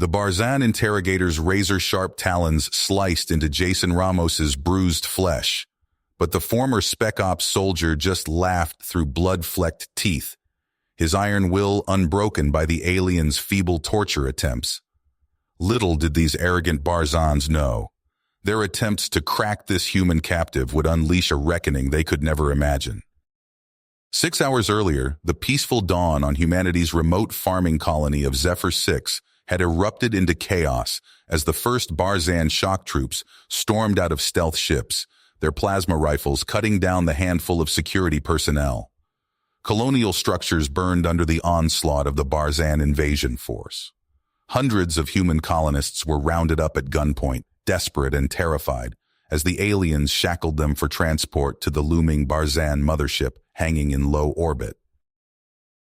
The Barzan interrogator's razor-sharp talons sliced into Jason Ramos's bruised flesh, but the former Spec Ops soldier just laughed through blood-flecked teeth, his iron will unbroken by the alien's feeble torture attempts. Little did these arrogant Barzans know. Their attempts to crack this human captive would unleash a reckoning they could never imagine. 6 hours earlier, the peaceful dawn on humanity's remote farming colony of Zephyr 6 had erupted into chaos as the first Barzan shock troops stormed out of stealth ships, their plasma rifles cutting down the handful of security personnel. Colonial structures burned under the onslaught of the Barzan invasion force. Hundreds of human colonists were rounded up at gunpoint, desperate and terrified, as the aliens shackled them for transport to the looming Barzan mothership hanging in low orbit.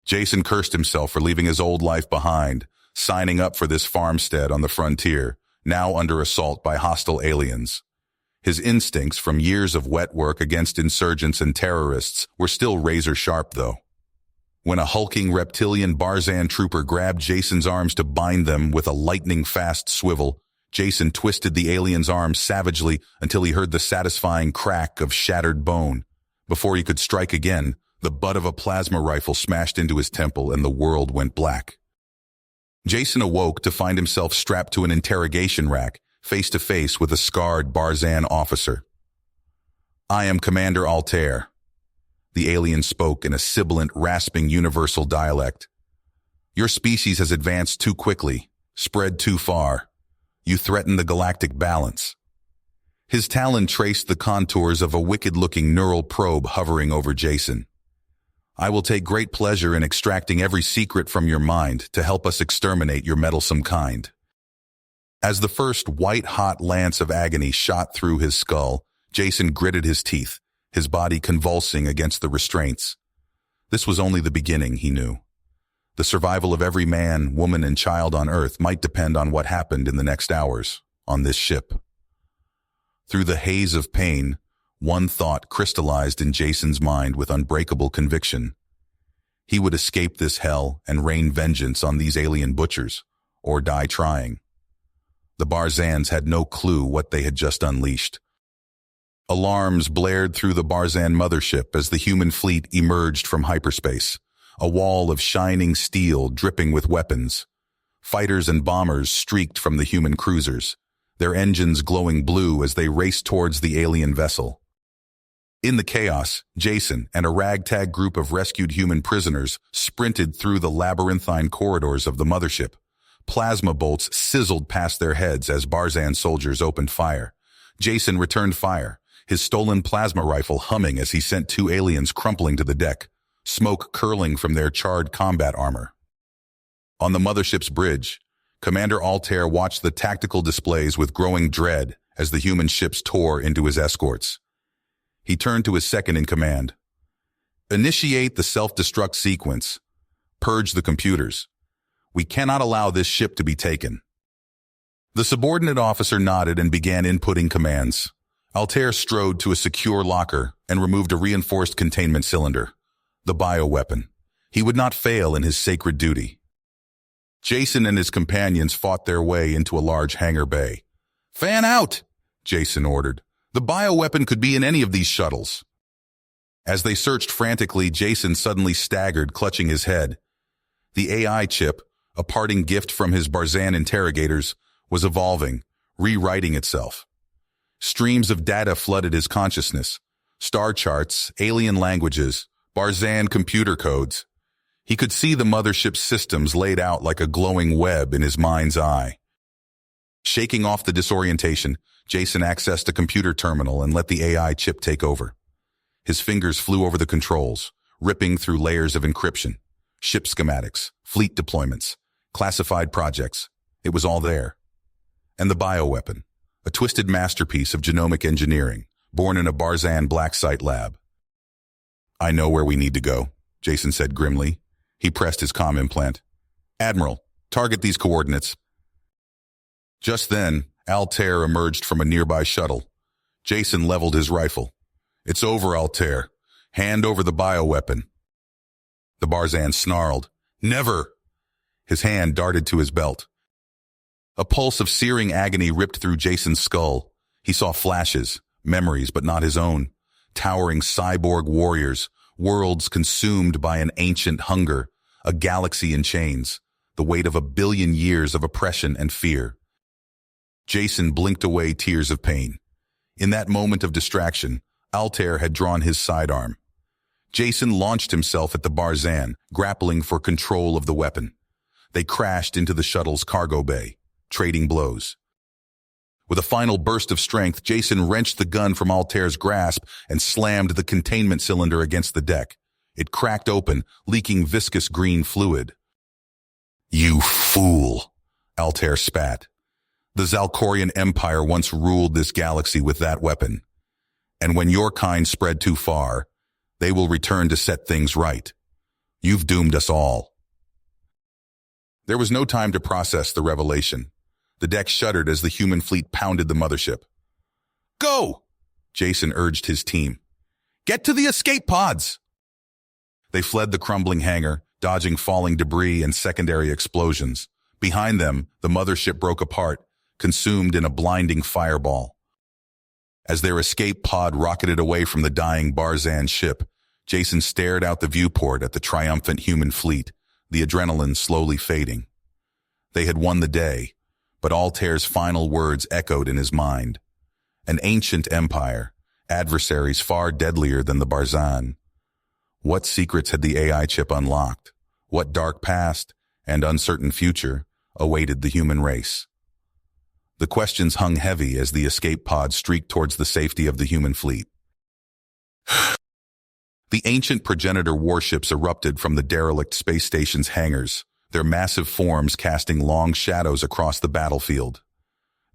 Jason cursed himself for leaving his old life behind, signing up for this farmstead on the frontier, now under assault by hostile aliens. His instincts from years of wet work against insurgents and terrorists were still razor-sharp, though. When a hulking reptilian Barzan trooper grabbed Jason's arms to bind them with a lightning-fast swivel, Jason twisted the alien's arms savagely until he heard the satisfying crack of shattered bone. Before he could strike again, the butt of a plasma rifle smashed into his temple and the world went black. Jason awoke to find himself strapped to an interrogation rack, face to face with a scarred Barzan officer. "I am Commander Altair." The alien spoke in a sibilant, rasping universal dialect. "Your species has advanced too quickly, spread too far. You threaten the galactic balance." His talon traced the contours of a wicked-looking neural probe hovering over Jason. "I will take great pleasure in extracting every secret from your mind to help us exterminate your meddlesome kind." As the first white-hot lance of agony shot through his skull, Jason gritted his teeth, his body convulsing against the restraints. This was only the beginning, he knew. The survival of every man, woman, and child on Earth might depend on what happened in the next hours, on this ship. Through the haze of pain, one thought crystallized in Jason's mind with unbreakable conviction. He would escape this hell and rain vengeance on these alien butchers, or die trying. The Barzans had no clue what they had just unleashed. Alarms blared through the Barzan mothership as the human fleet emerged from hyperspace, a wall of shining steel dripping with weapons. Fighters and bombers streaked from the human cruisers, their engines glowing blue as they raced towards the alien vessel. In the chaos, Jason and a ragtag group of rescued human prisoners sprinted through the labyrinthine corridors of the mothership. Plasma bolts sizzled past their heads as Barzan soldiers opened fire. Jason returned fire, his stolen plasma rifle humming as he sent two aliens crumpling to the deck, smoke curling from their charred combat armor. On the mothership's bridge, Commander Altair watched the tactical displays with growing dread as the human ships tore into his escorts. He turned to his second-in-command. "Initiate the self-destruct sequence. Purge the computers. We cannot allow this ship to be taken." The subordinate officer nodded and began inputting commands. Altair strode to a secure locker and removed a reinforced containment cylinder, the bioweapon. He would not fail in his sacred duty. Jason and his companions fought their way into a large hangar bay. "Fan out!" Jason ordered. "The bioweapon could be in any of these shuttles." As they searched frantically, Jason suddenly staggered, clutching his head. The AI chip, a parting gift from his Barzan interrogators, was evolving, rewriting itself. Streams of data flooded his consciousness. Star charts, alien languages, Barzan computer codes. He could see the mothership's systems laid out like a glowing web in his mind's eye. Shaking off the disorientation, Jason accessed a computer terminal and let the AI chip take over. His fingers flew over the controls, ripping through layers of encryption. Ship schematics, fleet deployments, classified projects. It was all there. And the bioweapon, a twisted masterpiece of genomic engineering, born in a Barzan black site lab. "I know where we need to go," Jason said grimly. He pressed his comm implant. "Admiral, target these coordinates." Just then, Altair emerged from a nearby shuttle. Jason leveled his rifle. "It's over, Altair. Hand over the bioweapon." The Barzan snarled. "Never!" His hand darted to his belt. A pulse of searing agony ripped through Jason's skull. He saw flashes, memories but not his own. Towering cyborg warriors, worlds consumed by an ancient hunger, a galaxy in chains, the weight of 1 billion years of oppression and fear. Jason blinked away tears of pain. In that moment of distraction, Altair had drawn his sidearm. Jason launched himself at the Barzan, grappling for control of the weapon. They crashed into the shuttle's cargo bay, trading blows. With a final burst of strength, Jason wrenched the gun from Altair's grasp and slammed the containment cylinder against the deck. It cracked open, leaking viscous green fluid. "You fool," Altair spat. "The Zalcorian Empire once ruled this galaxy with that weapon. And when your kind spread too far, they will return to set things right. You've doomed us all." There was no time to process the revelation. The deck shuddered as the human fleet pounded the mothership. "Go!" Jason urged his team. "Get to the escape pods!" They fled the crumbling hangar, dodging falling debris and secondary explosions. Behind them, the mothership broke apart, consumed in a blinding fireball. As their escape pod rocketed away from the dying Barzan ship, Jason stared out the viewport at the triumphant human fleet, the adrenaline slowly fading. They had won the day, but Altair's final words echoed in his mind. An ancient empire, adversaries far deadlier than the Barzan. What secrets had the AI chip unlocked? What dark past and uncertain future awaited the human race? The questions hung heavy as the escape pod streaked towards the safety of the human fleet. The ancient progenitor warships erupted from the derelict space station's hangars, their massive forms casting long shadows across the battlefield.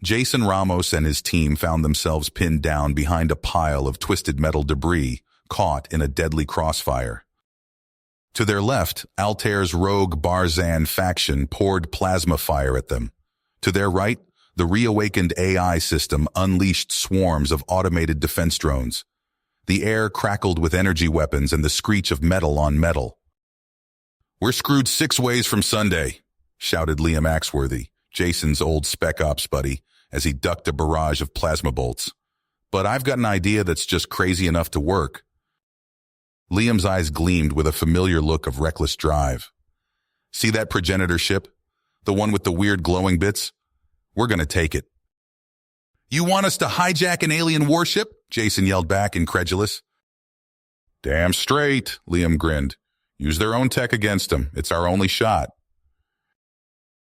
Jason Ramos and his team found themselves pinned down behind a pile of twisted metal debris, caught in a deadly crossfire. To their left, Altair's rogue Barzan faction poured plasma fire at them. To their right, the reawakened AI system unleashed swarms of automated defense drones. The air crackled with energy weapons and the screech of metal on metal. "We're screwed 6 ways from Sunday," shouted Liam Axworthy, Jason's old Spec Ops buddy, as he ducked a barrage of plasma bolts. "But I've got an idea that's just crazy enough to work." Liam's eyes gleamed with a familiar look of reckless drive. "See that progenitor ship? The one with the weird glowing bits? We're gonna take it." "You want us to hijack an alien warship?" Jason yelled back, incredulous. "Damn straight," Liam grinned. "Use their own tech against them. It's our only shot."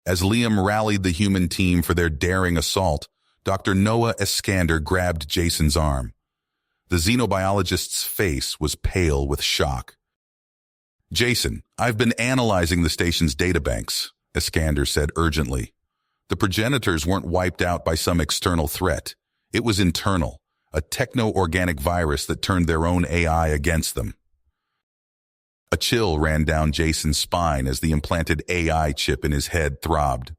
As Liam rallied the human team for their daring assault, Dr. Noah Eskander grabbed Jason's arm. The xenobiologist's face was pale with shock. "Jason, I've been analyzing the station's databanks," Eskander said urgently. "The progenitors weren't wiped out by some external threat. It was internal, a techno-organic virus that turned their own AI against them." A chill ran down Jason's spine as the implanted AI chip in his head throbbed.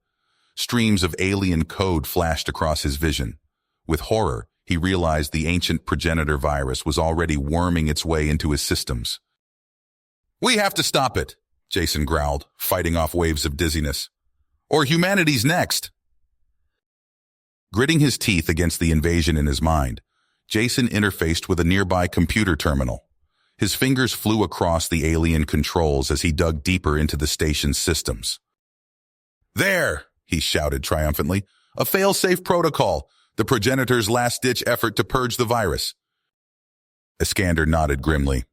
Streams of alien code flashed across his vision. With horror, he realized the ancient progenitor virus was already worming its way into his systems. "We have to stop it," Jason growled, fighting off waves of dizziness. "Or humanity's next." Gritting his teeth against the invasion in his mind, Jason interfaced with a nearby computer terminal. His fingers flew across the alien controls as he dug deeper into the station's systems. "There!" he shouted triumphantly. "A fail-safe protocol, the progenitor's last-ditch effort to purge the virus." Eskander nodded grimly.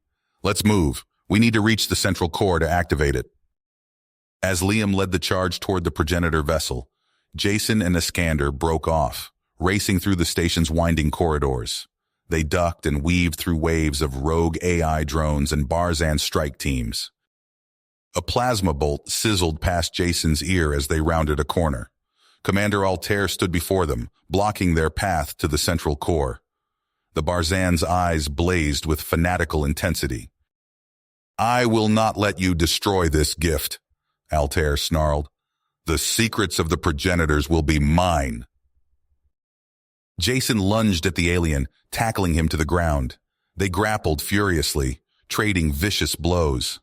"Let's move. We need to reach the central core to activate it." As Liam led the charge toward the progenitor vessel, Jason and Eskander broke off, racing through the station's winding corridors. They ducked and weaved through waves of rogue AI drones and Barzan strike teams. A plasma bolt sizzled past Jason's ear as they rounded a corner. Commander Altair stood before them, blocking their path to the central core. The Barzan's eyes blazed with fanatical intensity. "I will not let you destroy this gift," Altair snarled. "The secrets of the progenitors will be mine." Jason lunged at the alien, tackling him to the ground. They grappled furiously, trading vicious blows.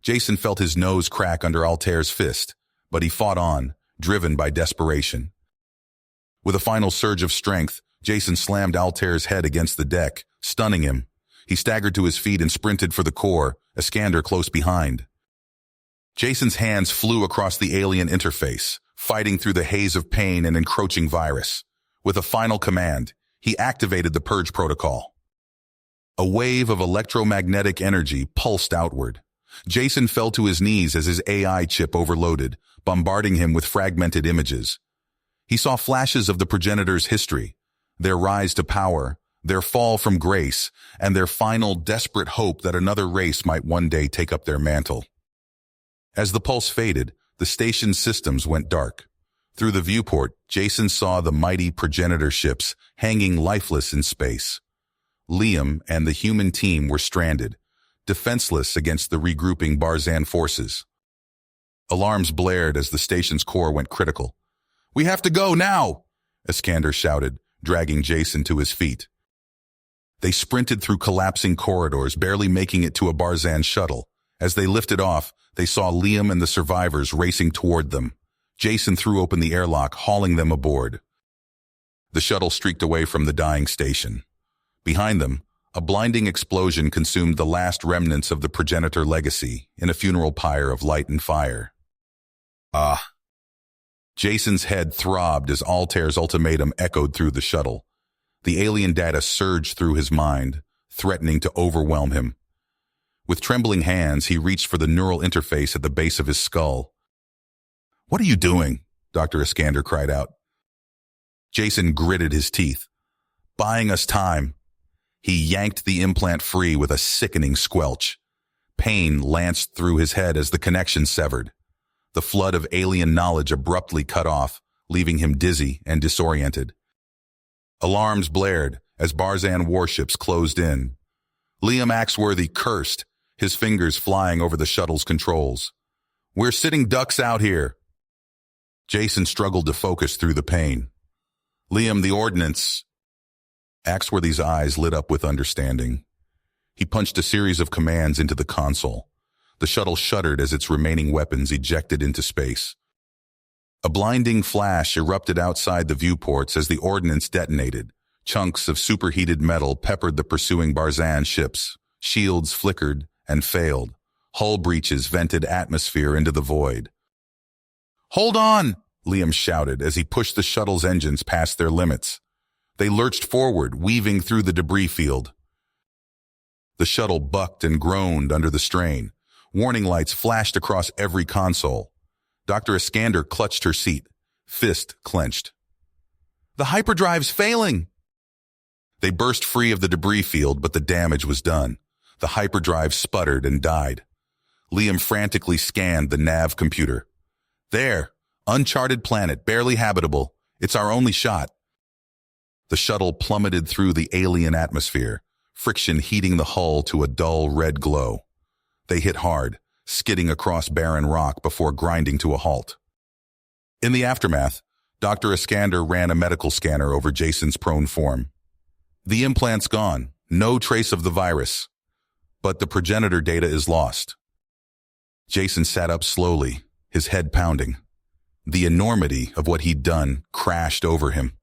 Jason felt his nose crack under Altair's fist, but he fought on, driven by desperation. With a final surge of strength, Jason slammed Altair's head against the deck, stunning him. He staggered to his feet and sprinted for the core, Iskander close behind. Jason's hands flew across the alien interface, fighting through the haze of pain and encroaching virus. With a final command, he activated the purge protocol. A wave of electromagnetic energy pulsed outward. Jason fell to his knees as his AI chip overloaded, bombarding him with fragmented images. He saw flashes of the progenitors' history, their rise to power, their fall from grace, and their final desperate hope that another race might one day take up their mantle. As the pulse faded, the station's systems went dark. Through the viewport, Jason saw the mighty progenitor ships hanging lifeless in space. Liam and the human team were stranded, defenseless against the regrouping Barzan forces. Alarms blared as the station's core went critical. "We have to go now!" Iskander shouted, dragging Jason to his feet. They sprinted through collapsing corridors, barely making it to a Barzan shuttle. As they lifted off, they saw Liam and the survivors racing toward them. Jason threw open the airlock, hauling them aboard. The shuttle streaked away from the dying station. Behind them, a blinding explosion consumed the last remnants of the progenitor legacy in a funeral pyre of light and fire. Ah! Jason's head throbbed as Altair's ultimatum echoed through the shuttle. The alien data surged through his mind, threatening to overwhelm him. With trembling hands, he reached for the neural interface at the base of his skull. "What are you doing?" Dr. Iskander cried out. Jason gritted his teeth. "Buying us time." He yanked the implant free with a sickening squelch. Pain lanced through his head as the connection severed. The flood of alien knowledge abruptly cut off, leaving him dizzy and disoriented. Alarms blared as Barzan warships closed in. Liam Axworthy cursed, his fingers flying over the shuttle's controls. "We're sitting ducks out here." Jason struggled to focus through the pain. "Liam, the ordnance." Axworthy's eyes lit up with understanding. He punched a series of commands into the console. The shuttle shuddered as its remaining weapons ejected into space. A blinding flash erupted outside the viewports as the ordnance detonated. Chunks of superheated metal peppered the pursuing Barzan ships. Shields flickered and failed. Hull breaches vented atmosphere into the void. "Hold on!" Liam shouted as he pushed the shuttle's engines past their limits. They lurched forward, weaving through the debris field. The shuttle bucked and groaned under the strain. Warning lights flashed across every console. Dr. Iskander clutched her seat, fist clenched. "The hyperdrive's failing!" They burst free of the debris field, but the damage was done. The hyperdrive sputtered and died. Liam frantically scanned the nav computer. "There, uncharted planet, barely habitable. It's our only shot." The shuttle plummeted through the alien atmosphere, friction heating the hull to a dull red glow. They hit hard, skidding across barren rock before grinding to a halt. In the aftermath, Dr. Iskander ran a medical scanner over Jason's prone form. "The implant's gone, no trace of the virus, but the progenitor data is lost." Jason sat up slowly, his head pounding. The enormity of what he'd done crashed over him.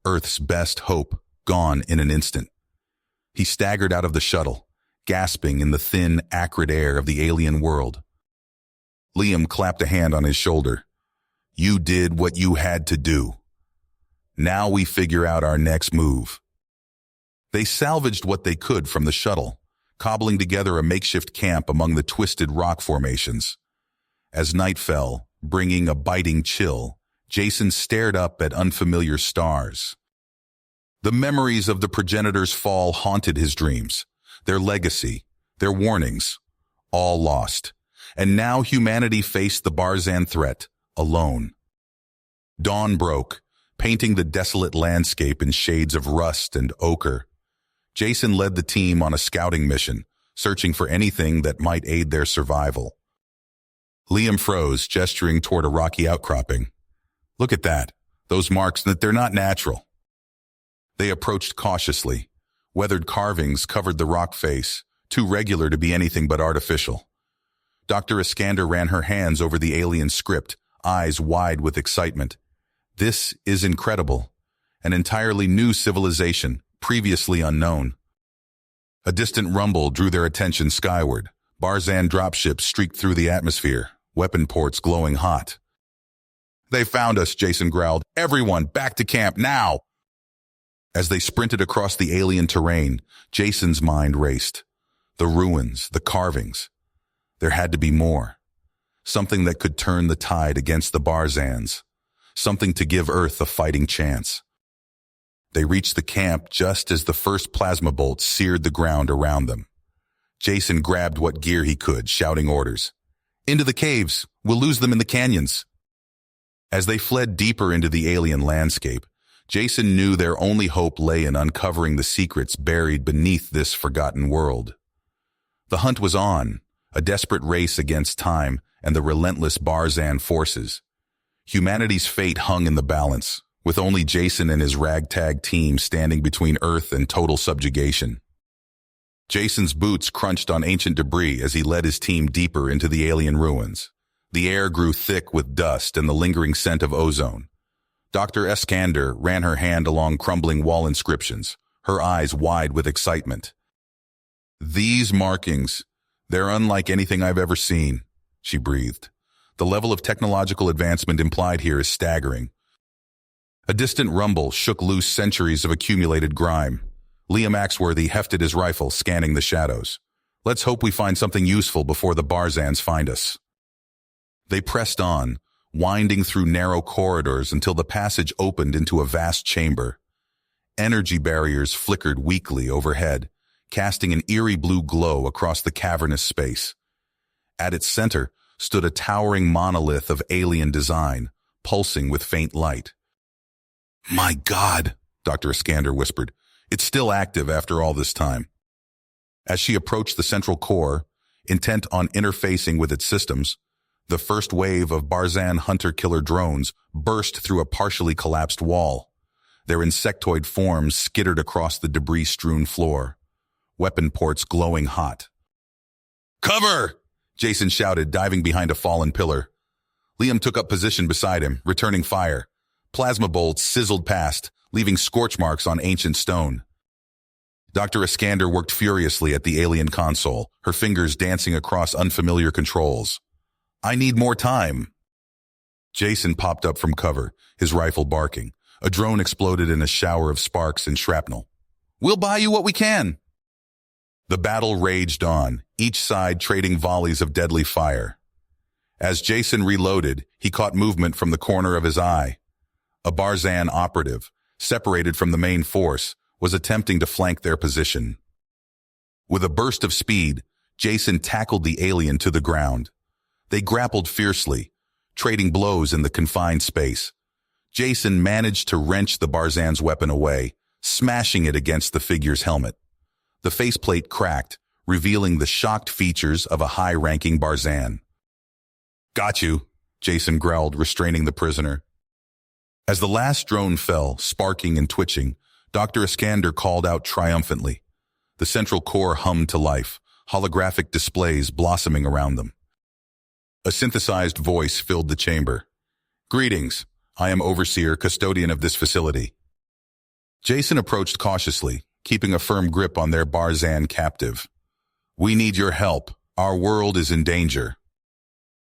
Earth's best hope gone in an instant. He staggered out of the shuttle, gasping in the thin, acrid air of the alien world. Liam clapped a hand on his shoulder. "You did what you had to do. Now we figure out our next move." They salvaged what they could from the shuttle, cobbling together a makeshift camp among the twisted rock formations. As night fell, bringing a biting chill, Jason stared up at unfamiliar stars. The memories of the progenitor's fall haunted his dreams, their legacy, their warnings, all lost. And now humanity faced the Barzan threat, alone. Dawn broke, painting the desolate landscape in shades of rust and ochre. Jason led the team on a scouting mission, searching for anything that might aid their survival. Liam froze, gesturing toward a rocky outcropping. "Look at that. Those marks, they're not natural." They approached cautiously. Weathered carvings covered the rock face, too regular to be anything but artificial. Dr. Iskander ran her hands over the alien script, eyes wide with excitement. This is incredible. An entirely new civilization, previously unknown. A distant rumble drew their attention skyward. Barzan dropships streaked through the atmosphere, weapon ports glowing hot. "They found us," Jason growled. "Everyone, back to camp, now!" As they sprinted across the alien terrain, Jason's mind raced. The ruins, the carvings. There had to be more. Something that could turn the tide against the Barzans. Something to give Earth a fighting chance. They reached the camp just as the first plasma bolt seared the ground around them. Jason grabbed what gear he could, shouting orders. "Into the caves! We'll lose them in the canyons!" As they fled deeper into the alien landscape, Jason knew their only hope lay in uncovering the secrets buried beneath this forgotten world. The hunt was on, a desperate race against time and the relentless Barzan forces. Humanity's fate hung in the balance, with only Jason and his ragtag team standing between Earth and total subjugation. Jason's boots crunched on ancient debris as he led his team deeper into the alien ruins. The air grew thick with dust and the lingering scent of ozone. Dr. Eskander ran her hand along crumbling wall inscriptions, her eyes wide with excitement. "These markings, they're unlike anything I've ever seen," she breathed. "The level of technological advancement implied here is staggering." A distant rumble shook loose centuries of accumulated grime. Liam Axworthy hefted his rifle, scanning the shadows. "Let's hope we find something useful before the Barzans find us." They pressed on, winding through narrow corridors until the passage opened into a vast chamber. Energy barriers flickered weakly overhead, casting an eerie blue glow across the cavernous space. At its center stood a towering monolith of alien design, pulsing with faint light. "My God," Dr. Iskander whispered. "It's still active after all this time." As she approached the central core, intent on interfacing with its systems, the first wave of Barzan hunter-killer drones burst through a partially collapsed wall. Their insectoid forms skittered across the debris-strewn floor, weapon ports glowing hot. "Cover!" Jason shouted, diving behind a fallen pillar. Liam took up position beside him, returning fire. Plasma bolts sizzled past, leaving scorch marks on ancient stone. Dr. Iskander worked furiously at the alien console, her fingers dancing across unfamiliar controls. "I need more time." Jason popped up from cover, his rifle barking. A drone exploded in a shower of sparks and shrapnel. "We'll buy you what we can." The battle raged on, each side trading volleys of deadly fire. As Jason reloaded, he caught movement from the corner of his eye. A Barzan operative, separated from the main force, was attempting to flank their position. With a burst of speed, Jason tackled the alien to the ground. They grappled fiercely, trading blows in the confined space. Jason managed to wrench the Barzan's weapon away, smashing it against the figure's helmet. The faceplate cracked, revealing the shocked features of a high-ranking Barzan. "Got you," Jason growled, restraining the prisoner. As the last drone fell, sparking and twitching, Dr. Iskander called out triumphantly. The central core hummed to life, holographic displays blossoming around them. A synthesized voice filled the chamber. "Greetings. I am Overseer, custodian of this facility." Jason approached cautiously, keeping a firm grip on their Barzan captive. "We need your help. Our world is in danger."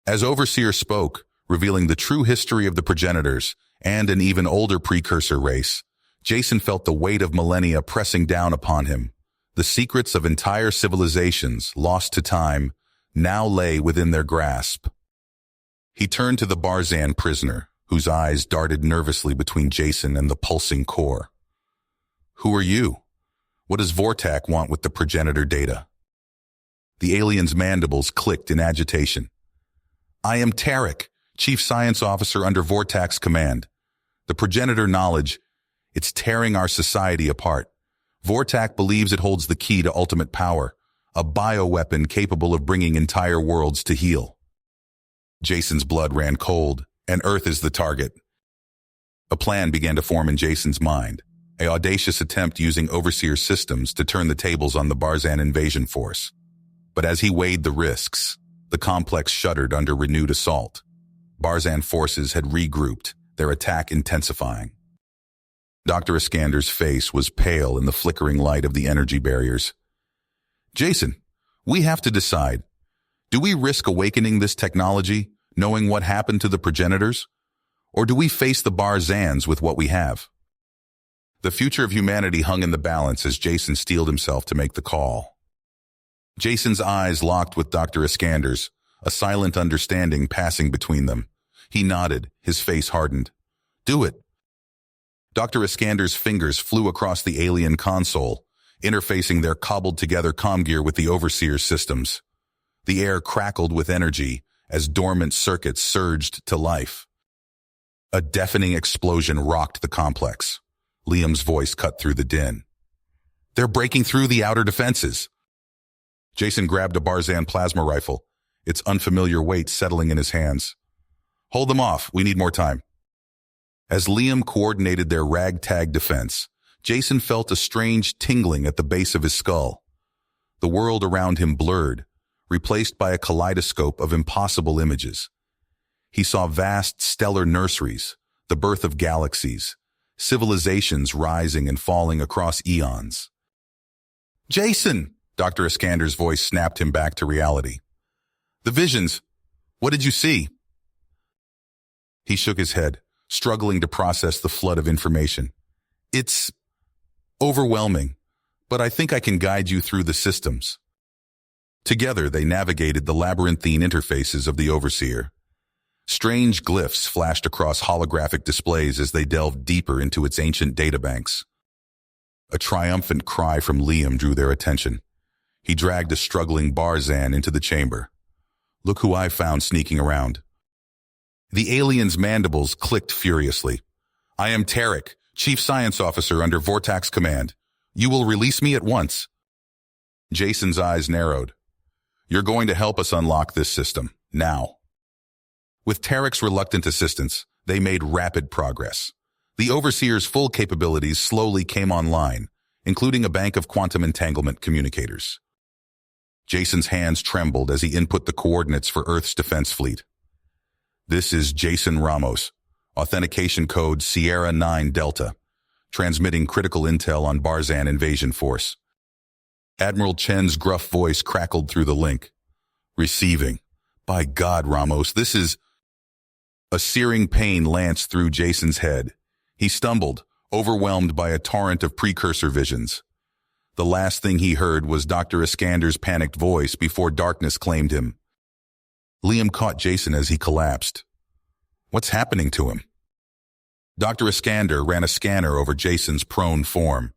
As Overseer spoke, revealing the true history of the progenitors and an even older precursor race, Jason felt the weight of millennia pressing down upon him. The secrets of entire civilizations, lost to time, now lay within their grasp. He turned to the Barzan prisoner, whose eyes darted nervously between Jason and the pulsing core. "Who are you? What does Vortak want with the progenitor data?" The alien's mandibles clicked in agitation. "I am Tarek, Chief Science Officer under Vortak's command. The progenitor knowledge, it's tearing our society apart. Vortak believes it holds the key to ultimate power, a bioweapon capable of bringing entire worlds to heel." Jason's blood ran cold, and Earth is the target. A plan began to form in Jason's mind, an audacious attempt using Overseer's systems to turn the tables on the Barzan invasion force. But as he weighed the risks, the complex shuddered under renewed assault. Barzan forces had regrouped, their attack intensifying. Dr. Iskander's face was pale in the flickering light of the energy barriers. Jason, we have to decide. Do we risk awakening this technology, knowing what happened to the progenitors? Or do we face the Barzans with what we have? The future of humanity hung in the balance as Jason steeled himself to make the call. Jason's eyes locked with Dr. Iskander's, a silent understanding passing between them. He nodded, his face hardened. Do it. Dr. Iskander's fingers flew across the alien console, interfacing their cobbled-together comgear with the Overseer's systems. The air crackled with energy as dormant circuits surged to life. A deafening explosion rocked the complex. Liam's voice cut through the din. They're breaking through the outer defenses. Jason grabbed a Barzan plasma rifle, its unfamiliar weight settling in his hands. Hold them off, we need more time. As Liam coordinated their ragtag defense, Jason felt a strange tingling at the base of his skull. The world around him blurred, replaced by a kaleidoscope of impossible images. He saw vast stellar nurseries, the birth of galaxies, civilizations rising and falling across eons. Jason! Dr. Iskander's voice snapped him back to reality. The visions. What did you see? He shook his head, struggling to process the flood of information. It's overwhelming, but I think I can guide you through the systems. Together, they navigated the labyrinthine interfaces of the Overseer. Strange glyphs flashed across holographic displays as they delved deeper into its ancient databanks. A triumphant cry from Liam drew their attention. He dragged a struggling Barzan into the chamber. Look who I found sneaking around. The alien's mandibles clicked furiously. I am Tarek, Chief Science Officer under Vortax Command. You will release me at once. Jason's eyes narrowed. You're going to help us unlock this system, now. With Tarek's reluctant assistance, they made rapid progress. The Overseer's full capabilities slowly came online, including a bank of quantum entanglement communicators. Jason's hands trembled as he input the coordinates for Earth's defense fleet. This is Jason Ramos, authentication code Sierra 9 Delta, transmitting critical intel on Barzan invasion force. Admiral Chen's gruff voice crackled through the link. Receiving. By God, Ramos, this is... A searing pain lanced through Jason's head. He stumbled, overwhelmed by a torrent of precursor visions. The last thing he heard was Dr. Iskander's panicked voice before darkness claimed him. Liam caught Jason as he collapsed. What's happening to him? Dr. Iskander ran a scanner over Jason's prone form.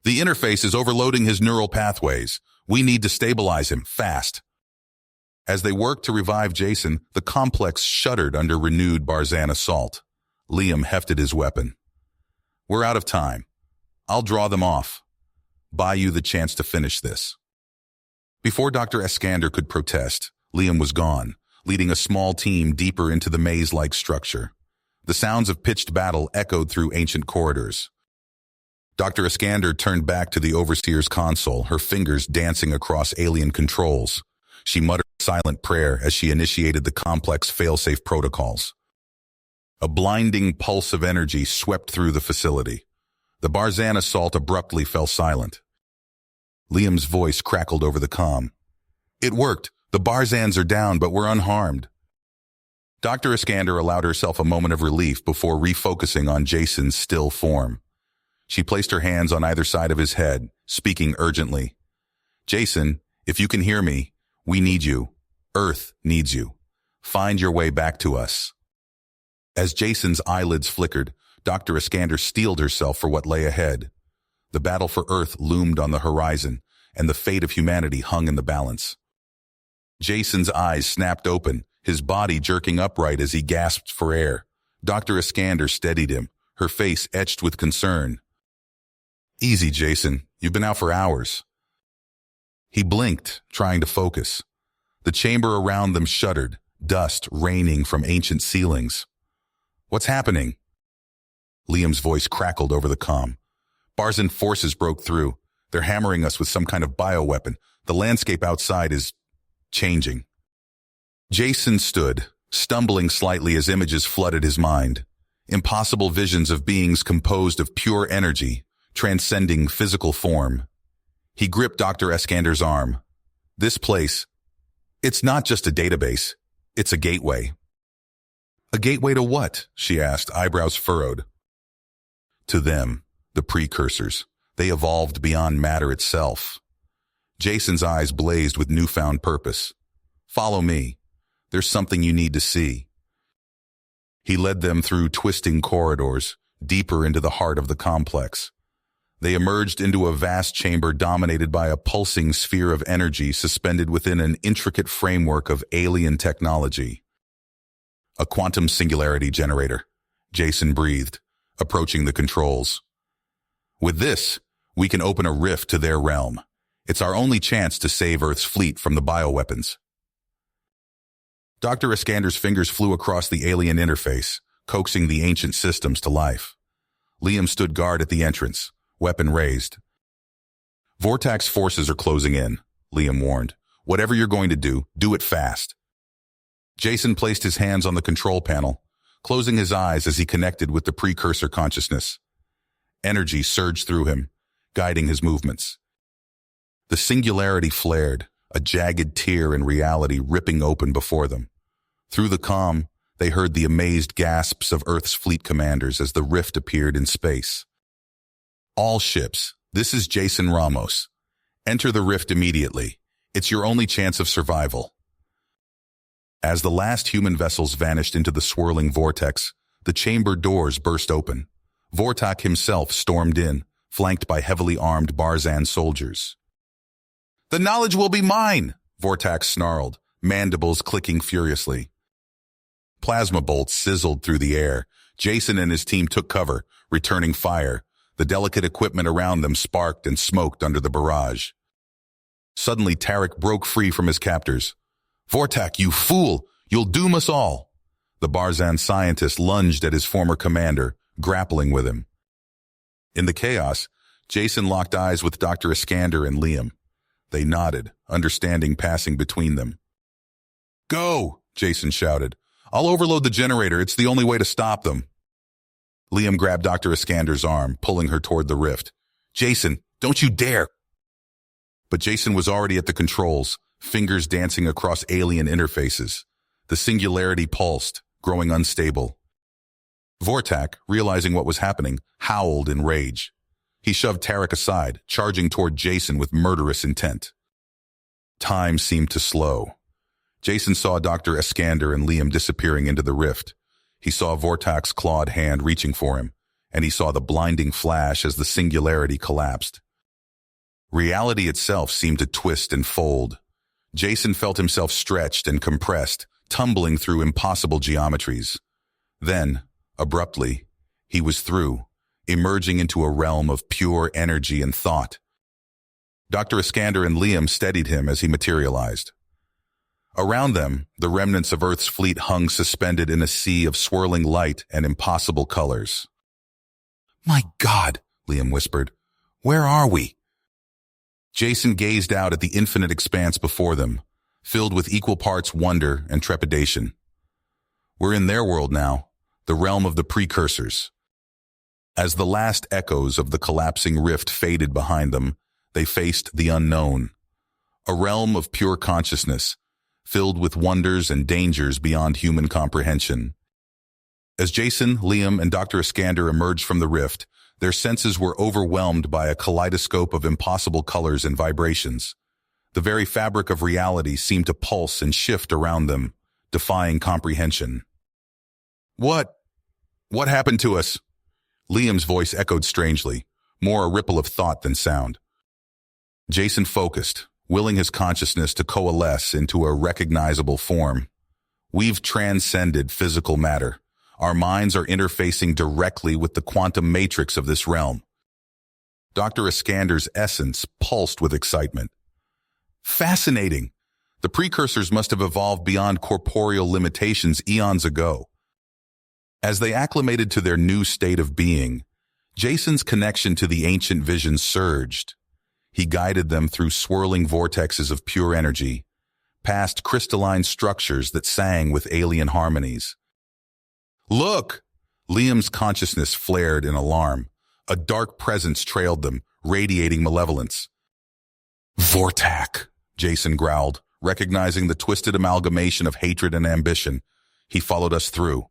The interface is overloading his neural pathways. We need to stabilize him, fast. As they worked to revive Jason, the complex shuddered under renewed Barzan assault. Liam hefted his weapon. We're out of time. I'll draw them off. Buy you the chance to finish this. Before Dr. Iskander could protest, Liam was gone, leading a small team deeper into the maze-like structure. The sounds of pitched battle echoed through ancient corridors. Dr. Iskander turned back to the Overseer's console, her fingers dancing across alien controls. She muttered a silent prayer as she initiated the complex fail-safe protocols. A blinding pulse of energy swept through the facility. The Barzan assault abruptly fell silent. Liam's voice crackled over the comm. It worked. The Barzans are down, but we're unharmed. Dr. Iskander allowed herself a moment of relief before refocusing on Jason's still form. She placed her hands on either side of his head, speaking urgently. Jason, if you can hear me, we need you. Earth needs you. Find your way back to us. As Jason's eyelids flickered, Dr. Iskander steeled herself for what lay ahead. The battle for Earth loomed on the horizon, and the fate of humanity hung in the balance. Jason's eyes snapped open, his body jerking upright as he gasped for air. Dr. Iskander steadied him, her face etched with concern. Easy, Jason. You've been out for hours. He blinked, trying to focus. The chamber around them shuddered, dust raining from ancient ceilings. What's happening? Liam's voice crackled over the comm. Barzan forces broke through. They're hammering us with some kind of bioweapon. The landscape outside is changing. Jason stood, stumbling slightly as images flooded his mind. Impossible visions of beings composed of pure energy, transcending physical form. He gripped Dr. Eskander's arm. This place, it's not just a database, it's a gateway. A gateway to what? She asked, eyebrows furrowed. To them, the precursors. They evolved beyond matter itself. Jason's eyes blazed with newfound purpose. Follow me. There's something you need to see. He led them through twisting corridors, deeper into the heart of the complex. They emerged into a vast chamber dominated by a pulsing sphere of energy suspended within an intricate framework of alien technology. A quantum singularity generator, Jason breathed, approaching the controls. With this, we can open a rift to their realm. It's our only chance to save Earth's fleet from the bioweapons. Dr. Eskander's fingers flew across the alien interface, coaxing the ancient systems to life. Liam stood guard at the entrance, weapon raised. Vortax forces are closing in, Liam warned. Whatever you're going to do it fast. Jason placed his hands on the control panel, closing his eyes as he connected with the precursor consciousness. Energy surged through him, guiding his movements. The singularity flared, a jagged tear in reality ripping open before them. Through the comm, they heard the amazed gasps of Earth's fleet commanders as the rift appeared in space. All ships, this is Jason Ramos. Enter the rift immediately. It's your only chance of survival. As the last human vessels vanished into the swirling vortex, the chamber doors burst open. Vortak himself stormed in, flanked by heavily armed Barzan soldiers. The knowledge will be mine, Vortak snarled, mandibles clicking furiously. Plasma bolts sizzled through the air. Jason and his team took cover, returning fire. The delicate equipment around them sparked and smoked under the barrage. Suddenly, Tarek broke free from his captors. Vortak, you fool! You'll doom us all! The Barzan scientist lunged at his former commander, grappling with him. In the chaos, Jason locked eyes with Dr. Eskander and Liam. They nodded, understanding passing between them. Go! Jason shouted. I'll overload the generator. It's the only way to stop them. Liam grabbed Dr. Eskander's arm, pulling her toward the rift. Jason, don't you dare! But Jason was already at the controls, fingers dancing across alien interfaces. The singularity pulsed, growing unstable. Vortak, realizing what was happening, howled in rage. He shoved Tarek aside, charging toward Jason with murderous intent. Time seemed to slow. Jason saw Dr. Eskander and Liam disappearing into the rift. He saw Vortak's clawed hand reaching for him, and he saw the blinding flash as the singularity collapsed. Reality itself seemed to twist and fold. Jason felt himself stretched and compressed, tumbling through impossible geometries. Then, abruptly, he was through, emerging into a realm of pure energy and thought. Dr. Eskander and Liam steadied him as he materialized. Around them, the remnants of Earth's fleet hung suspended in a sea of swirling light and impossible colors. My God, Liam whispered. Where are we? Jason gazed out at the infinite expanse before them, filled with equal parts wonder and trepidation. We're in their world now, the realm of the precursors. As the last echoes of the collapsing rift faded behind them, they faced the unknown, a realm of pure consciousness, filled with wonders and dangers beyond human comprehension. As Jason, Liam, and Dr. Eskander emerged from the rift, their senses were overwhelmed by a kaleidoscope of impossible colors and vibrations. The very fabric of reality seemed to pulse and shift around them, defying comprehension. What happened to us? Liam's voice echoed strangely, more a ripple of thought than sound. Jason focused, willing his consciousness to coalesce into a recognizable form. We've transcended physical matter. Our minds are interfacing directly with the quantum matrix of this realm. Dr. Eskander's essence pulsed with excitement. Fascinating! The precursors must have evolved beyond corporeal limitations eons ago. As they acclimated to their new state of being, Jason's connection to the ancient vision surged. He guided them through swirling vortexes of pure energy, past crystalline structures that sang with alien harmonies. "Look!" Liam's consciousness flared in alarm. A dark presence trailed them, radiating malevolence. "Vortak," Jason growled, recognizing the twisted amalgamation of hatred and ambition. He followed us through.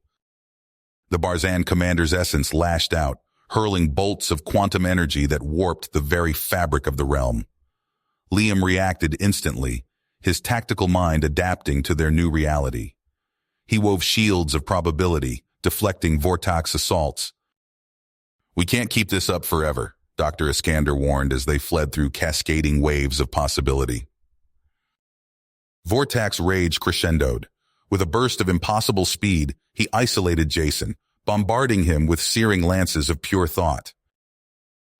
The Barzan commander's essence lashed out, hurling bolts of quantum energy that warped the very fabric of the realm. Liam reacted instantly, his tactical mind adapting to their new reality. He wove shields of probability, deflecting Vortak's assaults. "We can't keep this up forever," Dr. Iskander warned as they fled through cascading waves of possibility. Vortak's rage crescendoed. With a burst of impossible speed, he isolated Jason, bombarding him with searing lances of pure thought.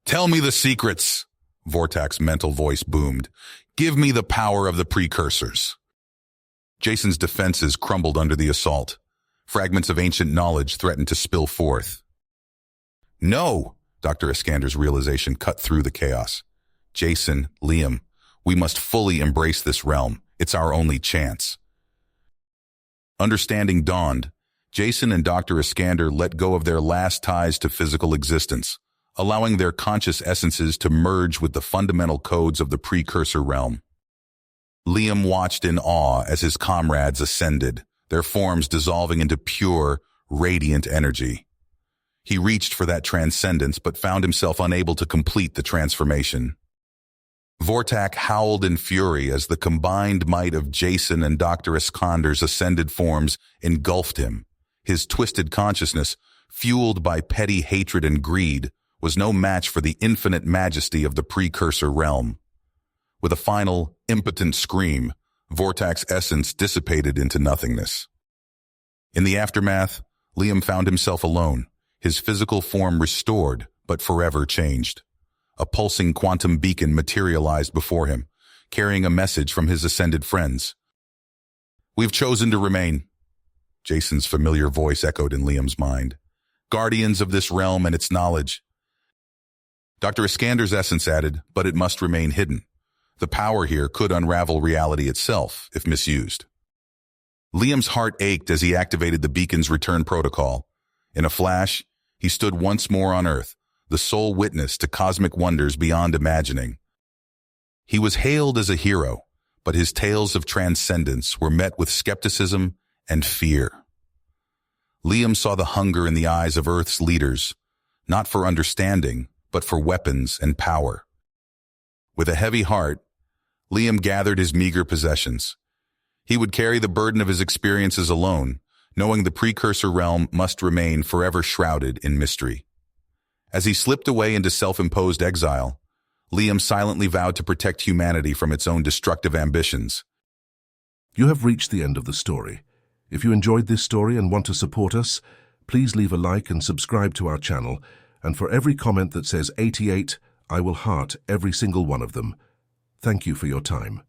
"Tell me the secrets," Vortak's mental voice boomed. "Give me the power of the precursors." Jason's defenses crumbled under the assault. Fragments of ancient knowledge threatened to spill forth. "No!" Dr. Iskander's realization cut through the chaos. "Jason, Liam, we must fully embrace this realm. It's our only chance." Understanding dawned. Jason and Dr. Iskander let go of their last ties to physical existence, allowing their conscious essences to merge with the fundamental codes of the precursor realm. Liam watched in awe as his comrades ascended, their forms dissolving into pure, radiant energy. He reached for that transcendence but found himself unable to complete the transformation. Vortak howled in fury as the combined might of Jason and Dr. Iskander's ascended forms engulfed him. His twisted consciousness, fueled by petty hatred and greed, was no match for the infinite majesty of the precursor realm. With a final, impotent scream, Vortak's essence dissipated into nothingness. In the aftermath, Liam found himself alone, his physical form restored but forever changed. A pulsing quantum beacon materialized before him, carrying a message from his ascended friends. "We've chosen to remain," Jason's familiar voice echoed in Liam's mind. "Guardians of this realm and its knowledge." Dr. Iskander's essence added, "But it must remain hidden. The power here could unravel reality itself, if misused." Liam's heart ached as he activated the beacon's return protocol. In a flash, he stood once more on Earth, the sole witness to cosmic wonders beyond imagining. He was hailed as a hero, but his tales of transcendence were met with skepticism and fear. Liam saw the hunger in the eyes of Earth's leaders, not for understanding, but for weapons and power. With a heavy heart, Liam gathered his meager possessions. He would carry the burden of his experiences alone, knowing the precursor realm must remain forever shrouded in mystery. As he slipped away into self-imposed exile, Liam silently vowed to protect humanity from its own destructive ambitions. You have reached the end of the story. If you enjoyed this story and want to support us, please leave a like and subscribe to our channel, and for every comment that says 88, I will heart every single one of them. Thank you for your time.